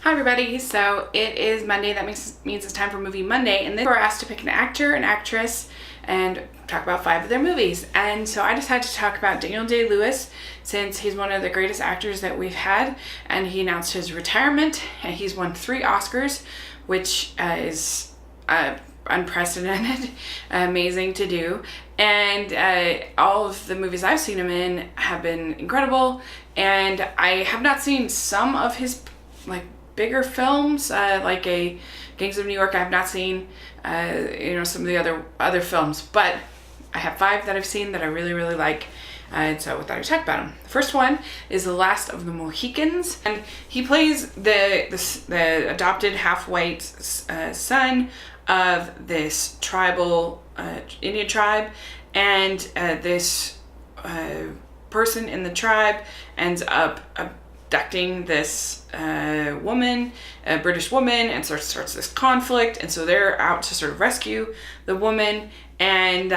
Hi everybody, so it is Monday. That means it's time for Movie Monday, and then we're asked to pick an actor, an actress, and talk about 5 of their movies. And so I decided to talk about Daniel Day-Lewis, since he's one of the greatest actors that we've had, and he announced his retirement, and he's won 3 Oscars, which is unprecedented, amazing to do. And all of the movies I've seen him in have been incredible, and I have not seen some of his bigger films, like a Gangs of New York. I have not seen, some of the other films, but I have 5 that I've seen that I really like, and so I thought I'd talk about them. The first one is The Last of the Mohicans, and he plays the adopted half-white son of this tribal Indian tribe, and this person in the tribe ends up abducting this woman, a British woman, and starts this conflict, and so they're out to sort of rescue the woman, and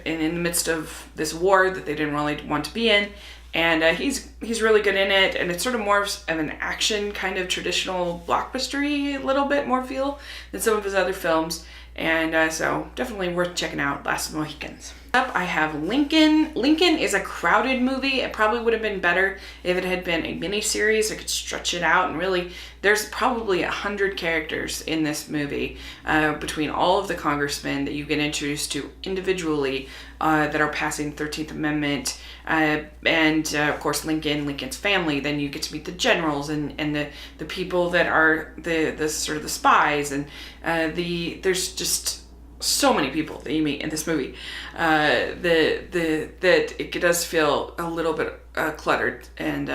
in the midst of this war that they didn't really want to be in, and he's really good in it, and it's sort of more of an action kind of traditional blockbustery, a little bit more feel than some of his other films, and so definitely worth checking out. Last of the Mohicans. Up, I have Lincoln. Lincoln is a crowded movie. It probably would have been better if it had been a mini-series. I could stretch it out, and really, there's probably 100 characters in this movie, between all of the congressmen that you get introduced to individually, that are passing the 13th Amendment, and of course Lincoln's family. Then you get to meet the generals and the people that are the sort of the spies, and there's just so many people that you meet in this movie, that it does feel a little bit cluttered, and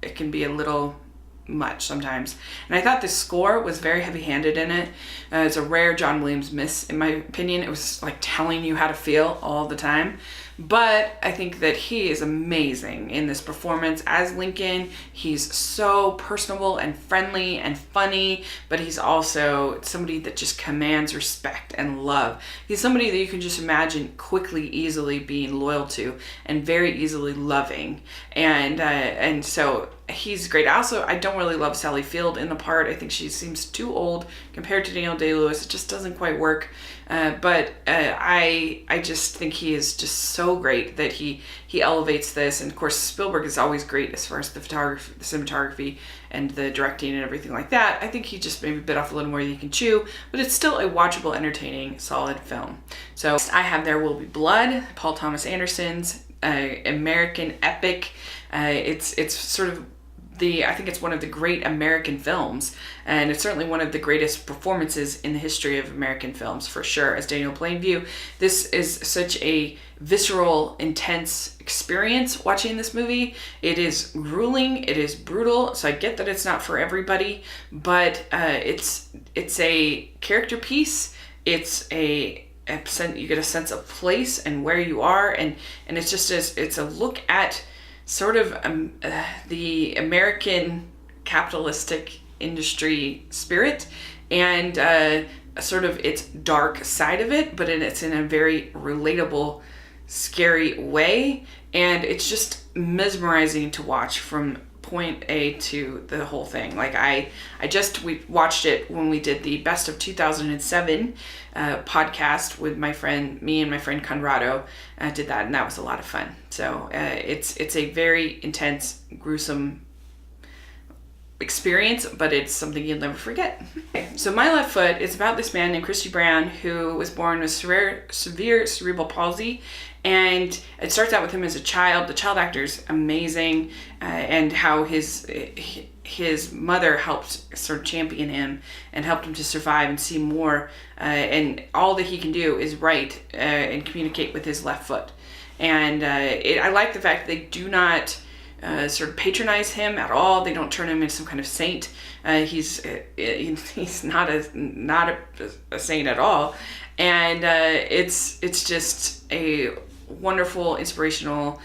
it can be a little much sometimes. And I thought the score was very heavy-handed in it. It's a rare John Williams miss, in my opinion. It was like telling you how to feel all the time. But I think that he is amazing in this performance as Lincoln. He's so personable and friendly and funny, but he's also somebody that just commands respect and love. He's somebody that you can just imagine quickly, easily being loyal to, and very easily loving. And so he's great. Also, I don't really love Sally Field in the part. I think she seems too old compared to Daniel Day-Lewis. It just doesn't quite work. But I just think he is just so great that he elevates this. And of course, Spielberg is always great as far as the photography, the cinematography, and the directing and everything like that. I think he just maybe bit off a little more than you can chew, but it's still a watchable, entertaining, solid film. So I have There Will Be Blood, Paul Thomas Anderson's American epic. It's sort of I think it's one of the great American films, and it's certainly one of the greatest performances in the history of American films, for sure, as Daniel Plainview. This is such a visceral, intense experience watching this movie. It is grueling, it is brutal, so I get that it's not for everybody, but it's a character piece. It's you get a sense of place and where you are, and it's a look at sort of the American capitalistic industry spirit, and sort of its dark side of it, but it's in a very relatable, scary way, and it's just mesmerizing to watch from point A to the whole thing. Like we watched it when we did the Best of 2007 podcast with me and my friend Conrado did that, and that was a lot of fun. So it's a very intense, gruesome experience, but it's something you'll never forget. Okay, so My Left Foot is about this man named Christy Brown who was born with severe cerebral palsy, and it starts out with him as a child. The child actor's amazing, and how his mother helped sort of champion him and helped him to survive and see more, and all that he can do is write and communicate with his left foot. And I like the fact that they do not sort of patronize him at all. They don't turn him into some kind of saint. He's not a saint at all, and it's just a wonderful, inspirational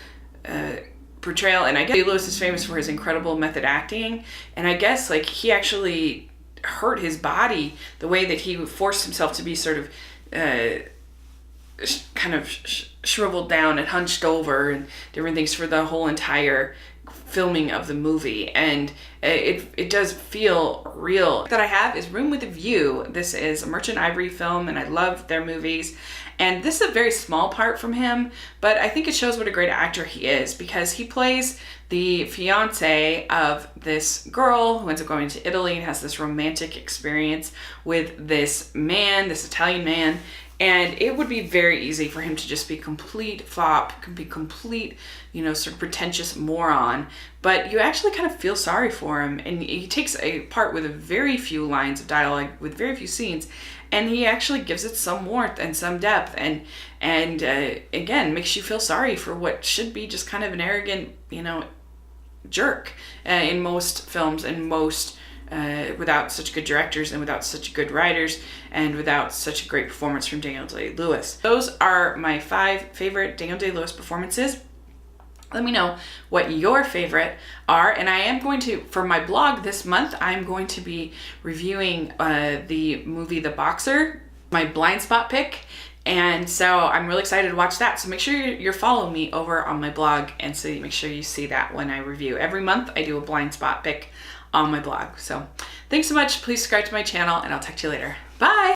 portrayal. And I guess Day-Lewis is famous for his incredible method acting, and I guess he actually hurt his body the way that he forced himself to be sort of kind of shriveled down and hunched over and different things for the whole entire filming of the movie, and it does feel real. That I have is Room with a View. This is a Merchant Ivory film, and I love their movies. And this is a very small part from him, but I think it shows what a great actor he is, because he plays the fiance of this girl who ends up going to Italy and has this romantic experience with this man, this Italian man. And it would be very easy for him to just be complete flop, be complete, sort of pretentious moron. But you actually kind of feel sorry for him. And he takes a part with very few lines of dialogue, with very few scenes, and he actually gives it some warmth and some depth. And again, makes you feel sorry for what should be just kind of an arrogant, jerk in most films, and most without such good directors and without such good writers and without such a great performance from Daniel Day-Lewis. Those are my 5 favorite Daniel Day-Lewis performances. Let me know what your favorite are. And I am going to, for my blog this month, I'm going to be reviewing the movie The Boxer, my blind spot pick. And so I'm really excited to watch that. So make sure you're following me over on my blog, and so you make sure you see that when I review. Every month I do a blind spot pick on my blog. So thanks so much. Please subscribe to my channel, and I'll talk to you later. Bye.